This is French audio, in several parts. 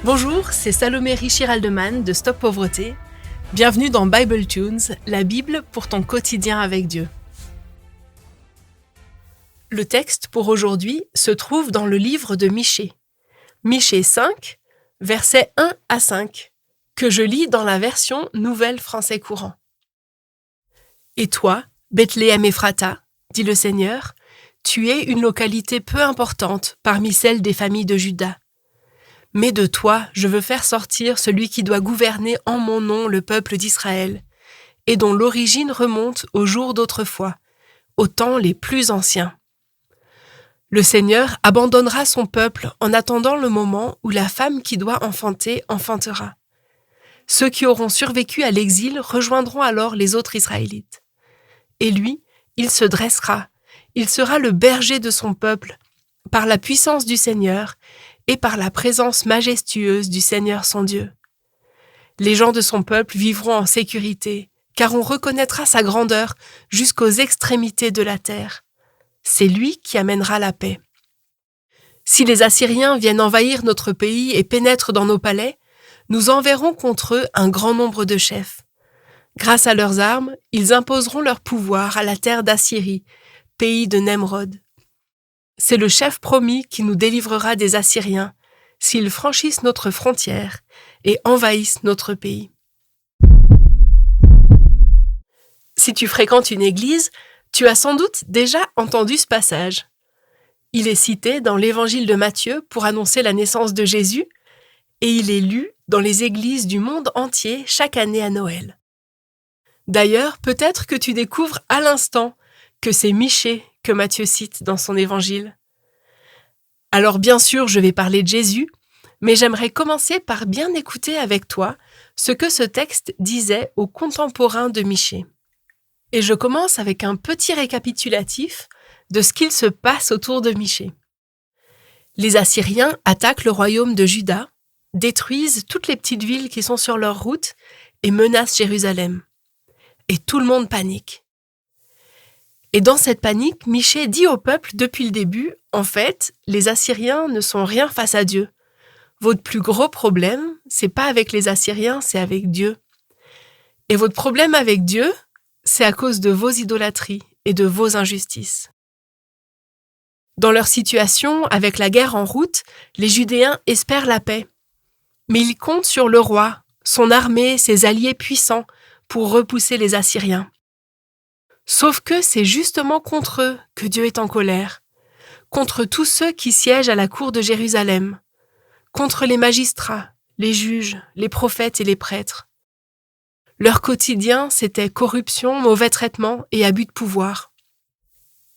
Bonjour, c'est Salomé Richir-Aldeman de Stop Pauvreté. Bienvenue dans Bible Tunes, la Bible pour ton quotidien avec Dieu. Le texte pour aujourd'hui se trouve dans le livre de Michée. Michée 5, versets 1 à 5, que je lis dans la version Nouvelle Français Courant. « Et toi, Bethléem Ephrata, dit le Seigneur, tu es une localité peu importante parmi celles des familles de Juda. Mais de toi, je veux faire sortir celui qui doit gouverner en mon nom le peuple d'Israël, et dont l'origine remonte aux jours d'autrefois, aux temps les plus anciens. Le Seigneur abandonnera son peuple en attendant le moment où la femme qui doit enfanter enfantera. Ceux qui auront survécu à l'exil rejoindront alors les autres Israélites. Et lui, il se dressera, il sera le berger de son peuple, par la puissance du Seigneur, et par la présence majestueuse du Seigneur son Dieu. Les gens de son peuple vivront en sécurité, car on reconnaîtra sa grandeur jusqu'aux extrémités de la terre. C'est lui qui amènera la paix. Si les Assyriens viennent envahir notre pays et pénètrent dans nos palais, nous enverrons contre eux un grand nombre de chefs. Grâce à leurs armes, ils imposeront leur pouvoir à la terre d'Assyrie, pays de Nemrod. C'est le chef promis qui nous délivrera des Assyriens, s'ils franchissent notre frontière et envahissent notre pays. » Si tu fréquentes une église, tu as sans doute déjà entendu ce passage. Il est cité dans l'évangile de Matthieu pour annoncer la naissance de Jésus, et il est lu dans les églises du monde entier chaque année à Noël. D'ailleurs, peut-être que tu découvres à l'instant que c'est Michée que Matthieu cite dans son évangile. Alors bien sûr, je vais parler de Jésus, mais j'aimerais commencer par bien écouter avec toi ce que ce texte disait aux contemporains de Michée. Et je commence avec un petit récapitulatif de ce qu'il se passe autour de Michée. Les Assyriens attaquent le royaume de Juda, détruisent toutes les petites villes qui sont sur leur route et menacent Jérusalem. Et tout le monde panique. Et dans cette panique, Michée dit au peuple depuis le début, en fait, les Assyriens ne sont rien face à Dieu. Votre plus gros problème, c'est pas avec les Assyriens, c'est avec Dieu. Et votre problème avec Dieu, c'est à cause de vos idolâtries et de vos injustices. Dans leur situation, avec la guerre en route, les Judéens espèrent la paix. Mais ils comptent sur le roi, son armée, ses alliés puissants pour repousser les Assyriens. Sauf que c'est justement contre eux que Dieu est en colère, contre tous ceux qui siègent à la cour de Jérusalem, contre les magistrats, les juges, les prophètes et les prêtres. Leur quotidien, c'était corruption, mauvais traitement et abus de pouvoir.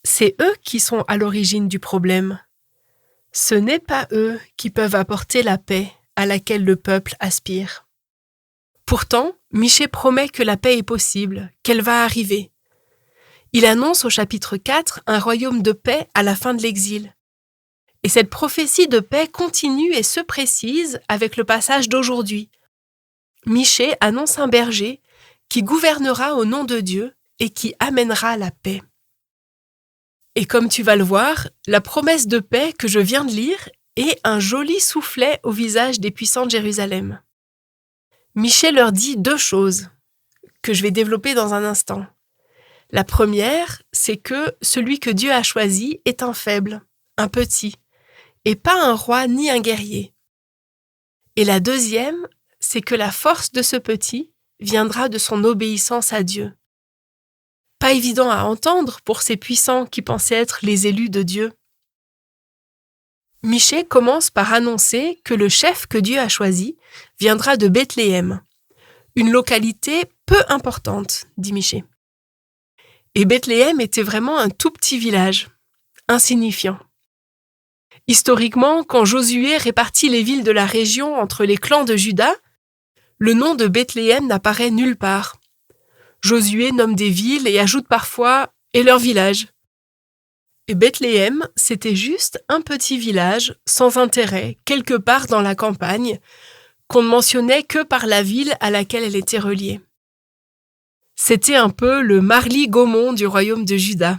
C'est eux qui sont à l'origine du problème. Ce n'est pas eux qui peuvent apporter la paix à laquelle le peuple aspire. Pourtant, Michée promet que la paix est possible, qu'elle va arriver. Il annonce au chapitre 4 un royaume de paix à la fin de l'exil. Et cette prophétie de paix continue et se précise avec le passage d'aujourd'hui. Michée annonce un berger qui gouvernera au nom de Dieu et qui amènera la paix. Et comme tu vas le voir, la promesse de paix que je viens de lire est un joli soufflet au visage des puissants de Jérusalem. Michée leur dit deux choses que je vais développer dans un instant. La première, c'est que celui que Dieu a choisi est un faible, un petit, et pas un roi ni un guerrier. Et la deuxième, c'est que la force de ce petit viendra de son obéissance à Dieu. Pas évident à entendre pour ces puissants qui pensaient être les élus de Dieu. Michée commence par annoncer que le chef que Dieu a choisi viendra de Bethléem, une localité peu importante, dit Michée. Et Bethléem était vraiment un tout petit village, insignifiant. Historiquement, quand Josué répartit les villes de la région entre les clans de Juda, le nom de Bethléem n'apparaît nulle part. Josué nomme des villes et ajoute parfois « et leur village ». Et Bethléem, c'était juste un petit village, sans intérêt, quelque part dans la campagne, qu'on ne mentionnait que par la ville à laquelle elle était reliée. C'était un peu le Marly-Gaumont du royaume de Juda.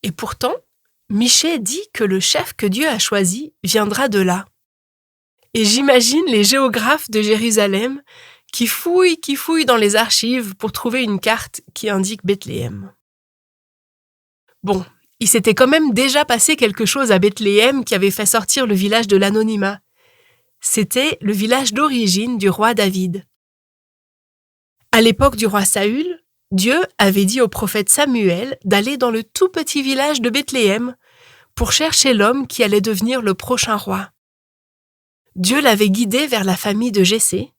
Et pourtant, Michée dit que le chef que Dieu a choisi viendra de là. Et j'imagine les géographes de Jérusalem qui fouillent dans les archives pour trouver une carte qui indique Bethléem. Bon, il s'était quand même déjà passé quelque chose à Bethléem qui avait fait sortir le village de l'anonymat. C'était le village d'origine du roi David. À l'époque du roi Saül, Dieu avait dit au prophète Samuel d'aller dans le tout petit village de Bethléem pour chercher l'homme qui allait devenir le prochain roi. Dieu l'avait guidé vers la famille de Jessé,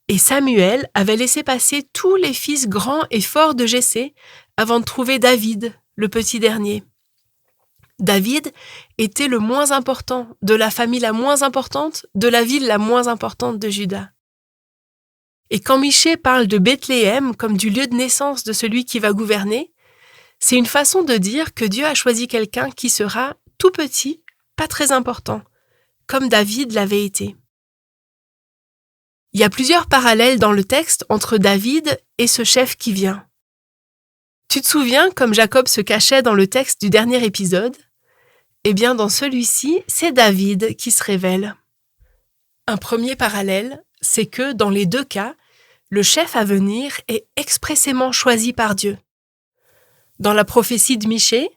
et Samuel avait laissé passer tous les fils grands et forts de Jessé avant de trouver David, le petit dernier. David était le moins important, de la famille la moins importante, de la ville la moins importante de Juda. Et quand Michée parle de Bethléem comme du lieu de naissance de celui qui va gouverner, c'est une façon de dire que Dieu a choisi quelqu'un qui sera tout petit, pas très important, comme David l'avait été. Il y a plusieurs parallèles dans le texte entre David et ce chef qui vient. Tu te souviens comme Jacob se cachait dans le texte du dernier épisode ? Eh bien, dans celui-ci, c'est David qui se révèle. Un premier parallèle, c'est que dans les deux cas, le chef à venir est expressément choisi par Dieu. Dans la prophétie de Michée,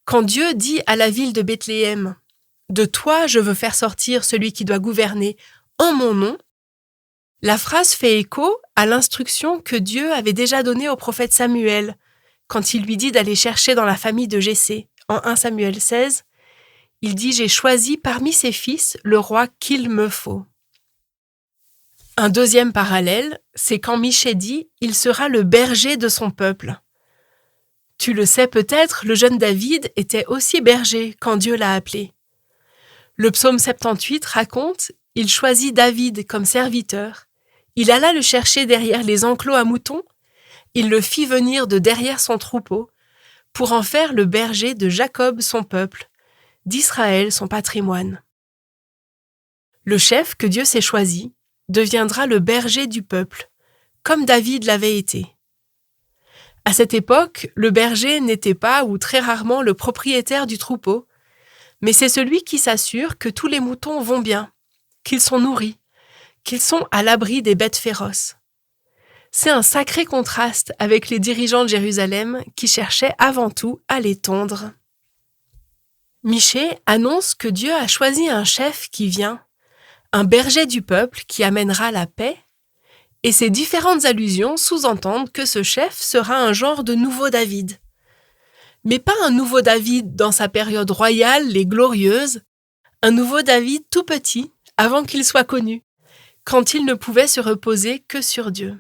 quand Dieu dit à la ville de Bethléem « De toi je veux faire sortir celui qui doit gouverner en mon nom », la phrase fait écho à l'instruction que Dieu avait déjà donnée au prophète Samuel quand il lui dit d'aller chercher dans la famille de Jessé. En 1 Samuel 16, il dit « J'ai choisi parmi ses fils le roi qu'il me faut ». Un deuxième parallèle, c'est quand Michée dit « Il sera le berger de son peuple ». Tu le sais peut-être, le jeune David était aussi berger quand Dieu l'a appelé. Le psaume 78 raconte « Il choisit David comme serviteur. Il alla le chercher derrière les enclos à moutons. Il le fit venir de derrière son troupeau pour en faire le berger de Jacob son peuple, d'Israël son patrimoine. » Le chef que Dieu s'est choisi deviendra le berger du peuple, comme David l'avait été. À cette époque, le berger n'était pas ou très rarement le propriétaire du troupeau, mais c'est celui qui s'assure que tous les moutons vont bien, qu'ils sont nourris, qu'ils sont à l'abri des bêtes féroces. C'est un sacré contraste avec les dirigeants de Jérusalem qui cherchaient avant tout à les tondre. Michée annonce que Dieu a choisi un chef qui vient, un berger du peuple qui amènera la paix, et ces différentes allusions sous-entendent que ce chef sera un genre de nouveau David. Mais pas un nouveau David dans sa période royale et glorieuse, un nouveau David tout petit, avant qu'il soit connu, quand il ne pouvait se reposer que sur Dieu.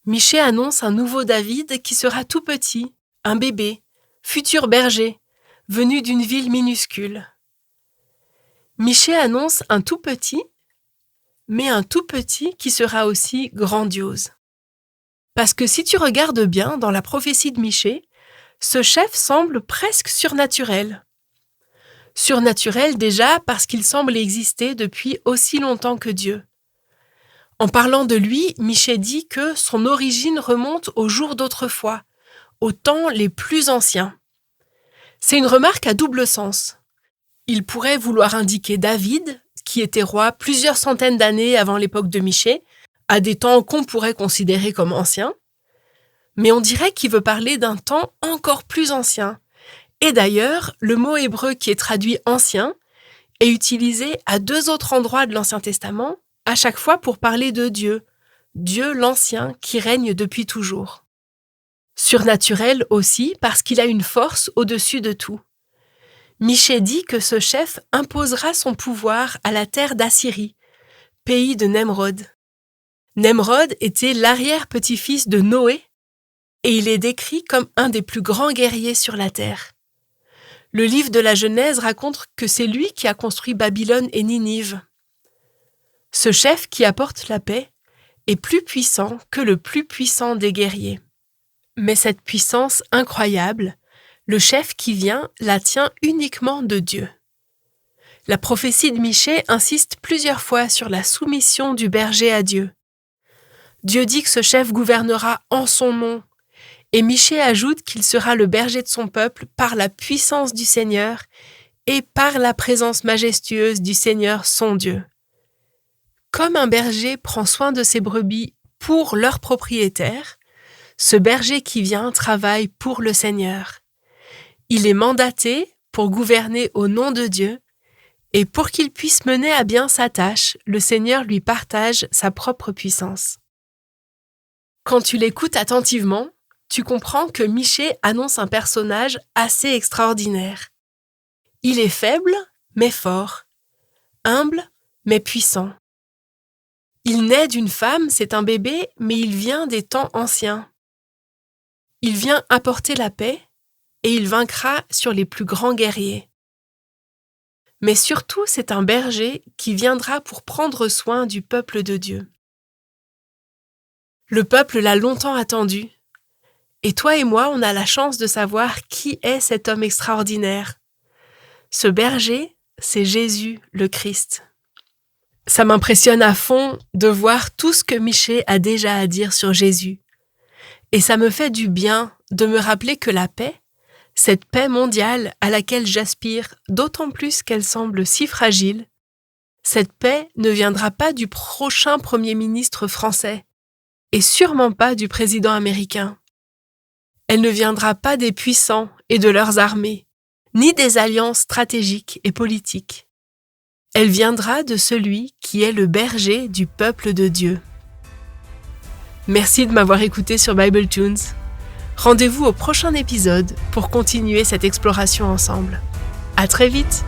Michée annonce un nouveau David qui sera tout petit, un bébé, futur berger, venu d'une ville minuscule. Michée annonce un tout petit, mais un tout petit qui sera aussi grandiose. Parce que si tu regardes bien dans la prophétie de Michée, ce chef semble presque surnaturel. Surnaturel déjà parce qu'il semble exister depuis aussi longtemps que Dieu. En parlant de lui, Michée dit que son origine remonte aux jours d'autrefois, aux temps les plus anciens. C'est une remarque à double sens. Il pourrait vouloir indiquer David, qui était roi plusieurs centaines d'années avant l'époque de Michée, à des temps qu'on pourrait considérer comme anciens, mais on dirait qu'il veut parler d'un temps encore plus ancien. Et d'ailleurs, le mot hébreu qui est traduit « ancien » est utilisé à 2 autres endroits de l'Ancien Testament, à chaque fois pour parler de Dieu, Dieu l'Ancien qui règne depuis toujours. Surnaturel aussi parce qu'il a une force au-dessus de tout. Michée dit que ce chef imposera son pouvoir à la terre d'Assyrie, pays de Nemrod. Nemrod était l'arrière-petit-fils de Noé, et il est décrit comme un des plus grands guerriers sur la terre. Le livre de la Genèse raconte que c'est lui qui a construit Babylone et Ninive. Ce chef qui apporte la paix est plus puissant que le plus puissant des guerriers. Mais cette puissance incroyable, le chef qui vient la tient uniquement de Dieu. La prophétie de Michée insiste plusieurs fois sur la soumission du berger à Dieu. Dieu dit que ce chef gouvernera en son nom, et Michée ajoute qu'il sera le berger de son peuple par la puissance du Seigneur et par la présence majestueuse du Seigneur son Dieu. Comme un berger prend soin de ses brebis pour leur propriétaire, ce berger qui vient travaille pour le Seigneur. Il est mandaté pour gouverner au nom de Dieu, et pour qu'il puisse mener à bien sa tâche, le Seigneur lui partage sa propre puissance. Quand tu l'écoutes attentivement, tu comprends que Michée annonce un personnage assez extraordinaire. Il est faible, mais fort, humble, mais puissant. Il naît d'une femme, c'est un bébé, mais il vient des temps anciens. Il vient apporter la paix, et il vaincra sur les plus grands guerriers. Mais surtout, c'est un berger qui viendra pour prendre soin du peuple de Dieu. Le peuple l'a longtemps attendu. Et toi et moi, on a la chance de savoir qui est cet homme extraordinaire. Ce berger, c'est Jésus, le Christ. Ça m'impressionne à fond de voir tout ce que Michée a déjà à dire sur Jésus. Et ça me fait du bien de me rappeler que la paix, cette paix mondiale à laquelle j'aspire, d'autant plus qu'elle semble si fragile, cette paix ne viendra pas du prochain Premier ministre français, et sûrement pas du président américain. Elle ne viendra pas des puissants et de leurs armées, ni des alliances stratégiques et politiques. Elle viendra de celui qui est le berger du peuple de Dieu. Merci de m'avoir écouté sur Bible Tunes. Rendez-vous au prochain épisode pour continuer cette exploration ensemble. À très vite!